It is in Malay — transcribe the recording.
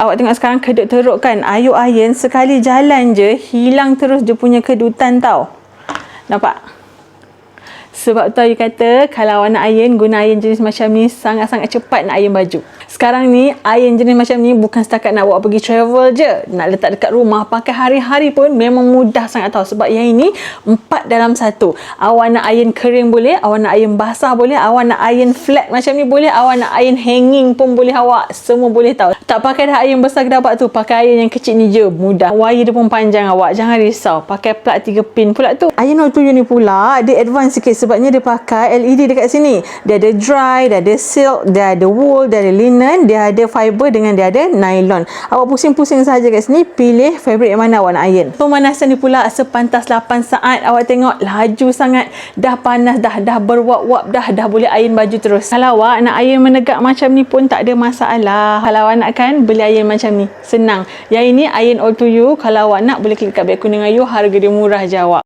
Awak tengok sekarang kedut teruk kan? Ayu iron sekali jalan je, hilang terus dia punya kedutan tau. Nampak? Sebab tu Ayu kata, kalau awak nak iron, guna iron jenis macam ni, sangat-sangat cepat nak iron baju. Sekarang ni, iron jenis macam ni bukan setakat nak bawa pergi travel je. Nak letak dekat rumah, pakai hari-hari pun memang mudah sangat tau. Sebab yang ini, 4 dalam 1. Awak nak iron kering boleh, awak nak iron basah boleh, awak nak iron flat macam ni boleh, awak nak iron hanging pun boleh awak. Semua boleh tau. Tak pakai dah iron besar gedabak tu, pakai iron yang kecil ni je. Mudah. Wire dia pun panjang awak. Jangan risau. Pakai plug 3 pin pula tu. Iron All2U ni pula, dia advance sikit sebabnya dia pakai LED dekat sini. Dia ada dry, dia ada silk, dia ada wool, dia ada linen, dia ada fiber dengan dia ada nylon. Awak pusing-pusing saja kat sini, pilih fabric yang mana awak nak iron. Pemanasan ni pula sepantas 8 saat. Awak tengok laju sangat. Dah panas dah berwap-wap dah boleh iron baju terus. Kalau awak nak iron menegak macam ni pun tak ada masalah. Kalau awak nak kan, beli iron macam ni. Senang. Yang ini iron All2U. Kalau awak nak, boleh klik kat beg kuning Ayu. Harga dia murah je awak.